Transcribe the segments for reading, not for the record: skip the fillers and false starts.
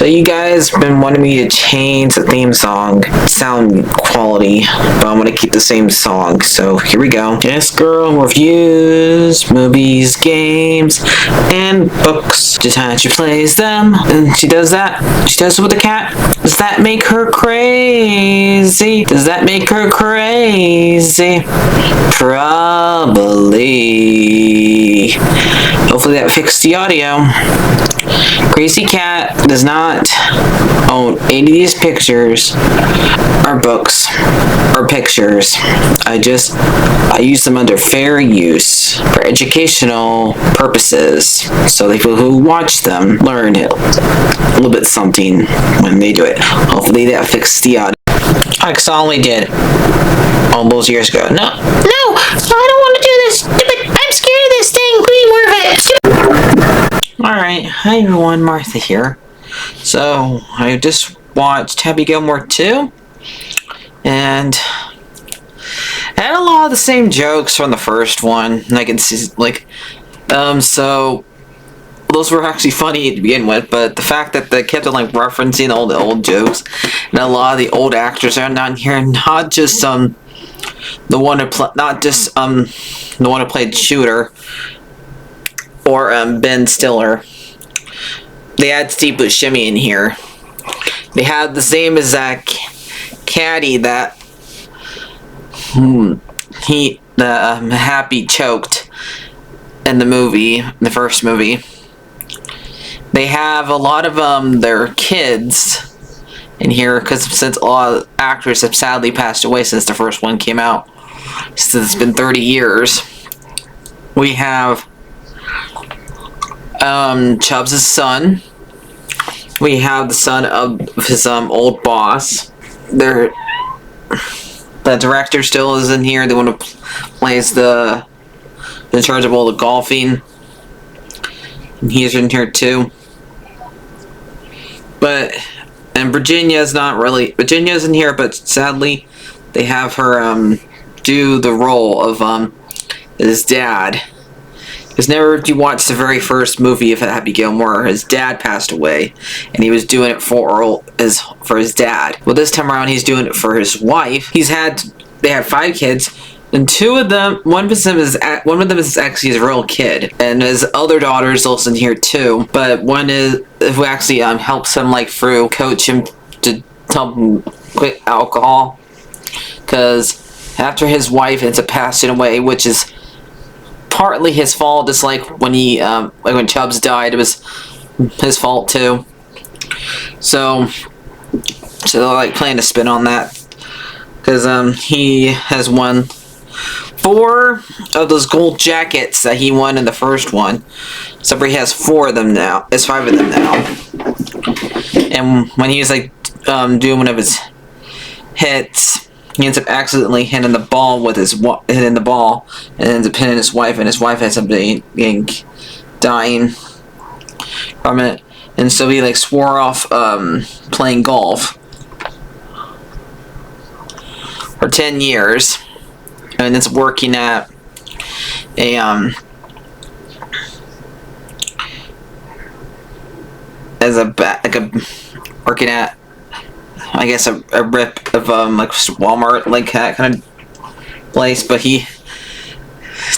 So you guys been wanting me to change the theme song sound quality, but I'm gonna keep the same song. So here we go. This girl reviews movies, games, and books. Just how she plays them, and she does that. She does it with the cat. Does that make her crazy? Does that make her crazy? Probably. Hopefully that fixed the audio. Crazy Cat does not own any of these pictures or books or pictures. I use them under fair use for educational purposes, so the people who watch them learn a little bit something when they do it. Hopefully that fixed the audio. I only did all those years ago. No, I don't want to do this. I'm scared of this thing. Please move it. Alright, hi everyone, Martha here. So, I just watched Happy Gilmore 2, and I had a lot of the same jokes from the first one. I can see, so those were actually funny to begin with, but the fact that they kept on referencing all the old jokes, and a lot of the old actors are not here, not just the one who played Shooter, or Ben Stiller. They had Steve Buscemi in here. They had the same exact caddy that Happy choked in the first movie. They have a lot of their kids in here, because since a lot of actors have sadly passed away since the first one came out, since it's been 30 years. We have Chubbs' son. We have the son of his old boss. The director still is in here. The one who plays in charge of all the golfing. And he's in here too. And Virginia's in here, but sadly they have her do the role of his dad. Because if you watch the very first movie of Happy Gilmore, his dad passed away, and he was doing it for his dad. Well, this time around, he's doing it for his wife. They have 5 kids, and one of them is actually his real kid, and his other daughter is also in here too. But one is who actually helps him coach him to help him quit alcohol, because after his wife ends up passing away, which is partly his fault, just like when when Chubbs died, it was his fault too. So they're playing a spin on that, because he has won 4 of those gold jackets that he won in the first one. So he has 4 of them now. There's 5 of them now. And when he was doing one of his hits, he ends up accidentally hitting the ball and ends up hitting his wife, and his wife ends up dying from it. And so he swore off playing golf for 10 years, and it's working at working at, I guess, a rip of Walmart, that kind of place. But he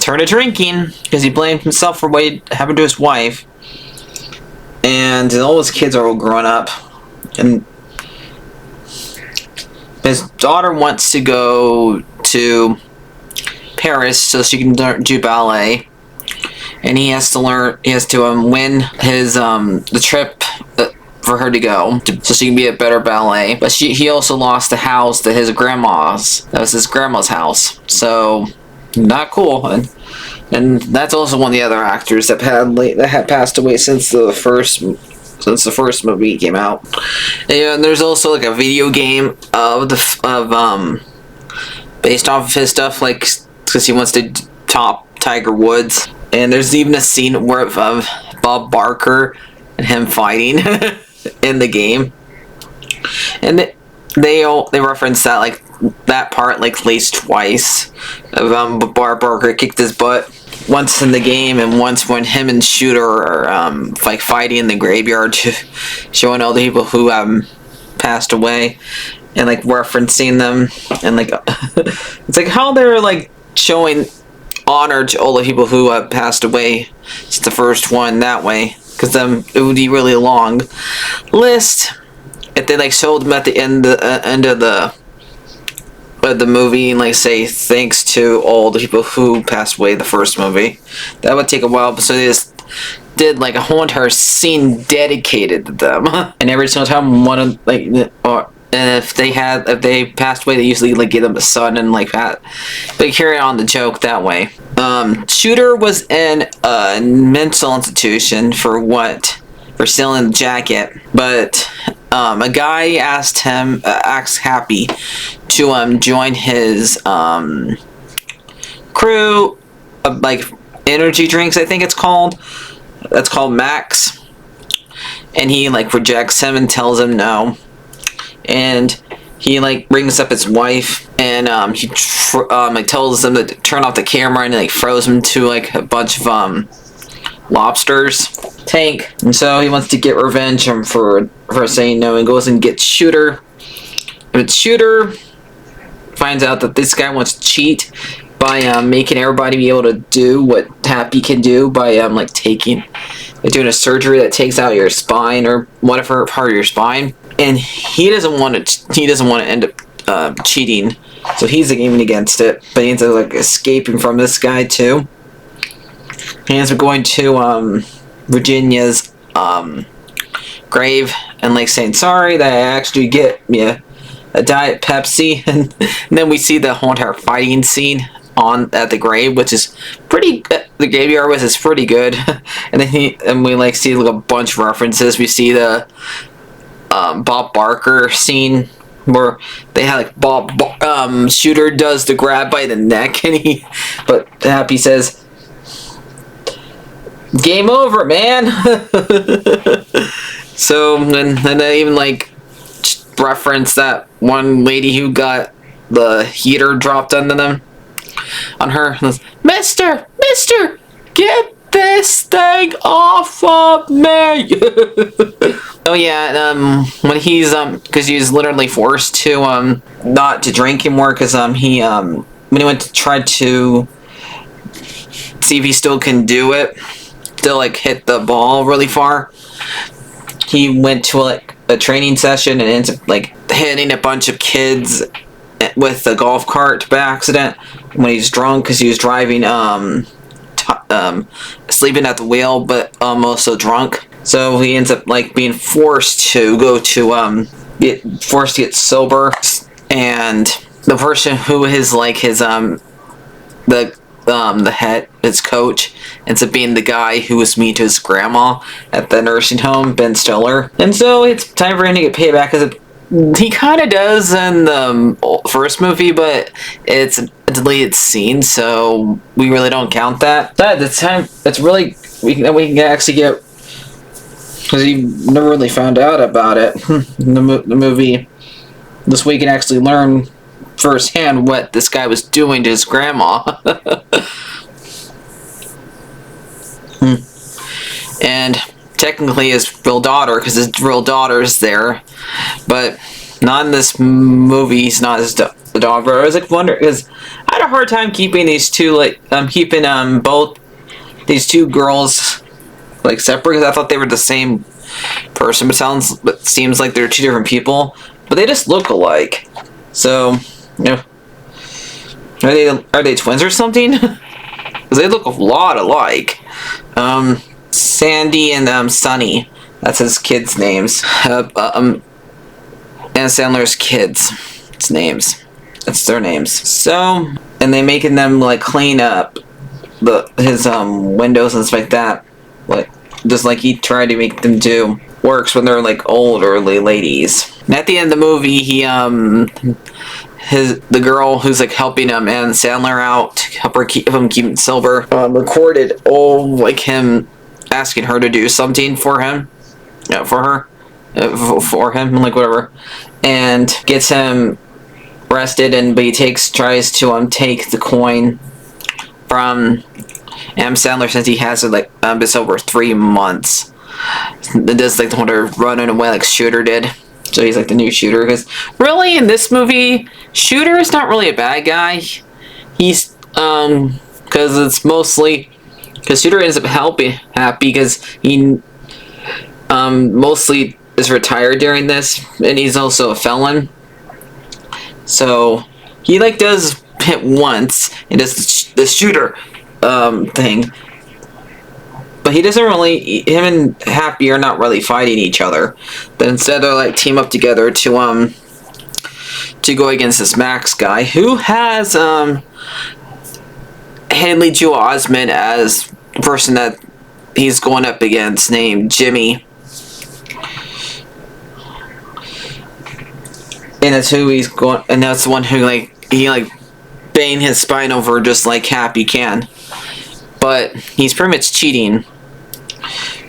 turned to drinking because he blamed himself for what happened to his wife, and all his kids are all grown up, and his daughter wants to go to Paris so she can do ballet, and he has to win his the trip for her to go, so she can be a better ballet. But he also lost the house that was his grandma's house, so not cool. And that's also one of the other actors that had passed away since the first movie came out. And there's also a video game based off of his stuff, because he wants to top Tiger Woods. And there's even a scene where of Bob Barker and him fighting in the game, and they reference that that part at least twice of Bob Barker kicked his butt once in the game and once when him and Shooter are like fighting in the graveyard, showing all the people who passed away and like referencing them, and like it's like how they're like showing honor to all the people who passed away since the first one that way, because it would be really long list if they like showed them at the end of the movie and like say thanks to all the people who passed away the first movie. That would take a while, so they just did like a whole entire scene dedicated to them. And every single time one of like, and if they passed away, they usually like give them a son and like that. They carry on the joke that way. Shooter was in a mental institution for stealing the jacket, but a guy asked Happy to join his crew of like energy drinks, I think it's called. That's called Max. And he like rejects him and tells him no. And he like brings up his wife, and he like tells them to turn off the camera, and like throws him to like a bunch of lobsters tank. And so he wants to get revenge for saying no, and goes and gets Shooter. But Shooter finds out that this guy wants to cheat by making everybody be able to do what Happy can do by like doing a surgery that takes out your spine or whatever part of your spine, and he doesn't want to end up cheating, so he's aiming against it. But he ends up like escaping from this guy too. He ends up going to Virginia's grave and like saying sorry that I actually get a Diet Pepsi, and then we see the whole entire fighting scene at the grave, which is pretty. The graveyard is pretty good. And then we like see like a bunch of references. We see the Bob Barker scene where they had like Shooter does the grab by the neck, and but Happy says, "Game over, man." So and they even like reference that one lady who got the heater dropped on her. Mister, get this thing off of me. Oh yeah, when he's because he was literally forced to not to drink anymore, because when he went to try to see if he still can do it, still like hit the ball really far, he went to like a training session and ends up like hitting a bunch of kids with a golf cart by accident when he's drunk, because he was driving sleeping at the wheel, but also drunk. So he ends up like being forced to get sober, and the person who is like his the head, his coach, ends up being the guy who was mean to his grandma at the nursing home, Ben Stiller. And so it's time for him to get payback, because he kind of does in the first movie, but it's a deleted scene, so we really don't count that. But at the time, it's really we can actually get, because he never really found out about it in the movie. This way, you can actually learn firsthand what this guy was doing to his grandma. And technically his real daughter, because his real daughter is there, but not in this movie. He's not his daughter. I was like wondering, because I had a hard time keeping these two both these two girls like separate, because I thought they were the same person, but seems like they're two different people, but they just look alike. So are they twins or something? Because they look a lot alike. Sandy and Sunny, that's his kids' names. And Sandler's kids' names. That's their names. So, and they making them like clean up his windows and stuff like that, like just like he tried to make them do. Works when they're like elderly ladies. And at the end of the movie, the girl who's like helping him and Sandler out, help him keep sober, recorded like him asking her to do something for him, for him, like whatever, and gets him arrested. But he tries to take the coin from Adam Sandler, since he has it like it's over 3 months. It does like the one to running away like Shooter did. So he's like the new Shooter. Because really in this movie, Shooter is not really a bad guy. He's because it's mostly because Shooter ends up helping Happy because he mostly is retired during this, and he's also a felon. So he like does hit once and does the Shooter thing, but he doesn't really. Him and Happy are not really fighting each other. But instead, they like team up together to go against this Max guy who has Haley Joel Osment as the person that he's going up against, named Jimmy. And that's who he's going, and that's the one who he bang his spine over just like Happy can. But he's pretty much cheating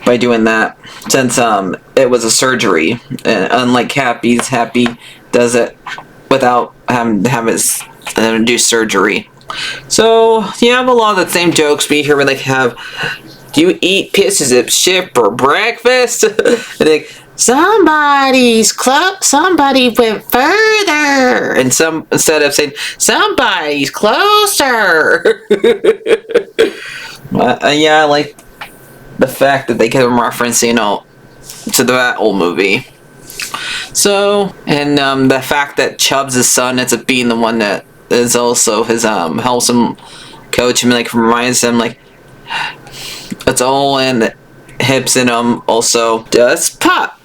by doing that, since it was a surgery. And unlike Happy does it without having to have his induced surgery. So you have a lot of the same jokes we hear when they have, do you eat pieces of shit for breakfast? And like, somebody went further, and instead of saying somebody's closer. Yeah, I like the fact that they kept referencing, to that old movie. So, and the fact that Chubbs' son ends up being the one that is also his helps him coach him, like reminds him like it's all in the hips and also does pop.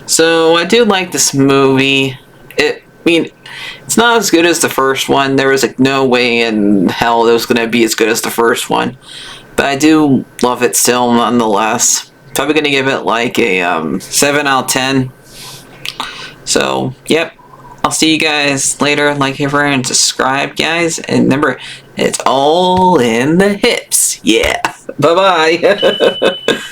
So I do like this movie. It's not as good as the first one. There was like no way in hell it was gonna be as good as the first one, but I do love it still nonetheless. Probably gonna give it like a 7 out of 10. So yep, I'll see you guys later. Like, favorite, and subscribe, guys. And remember, it's all in the hips. Yeah. Bye bye.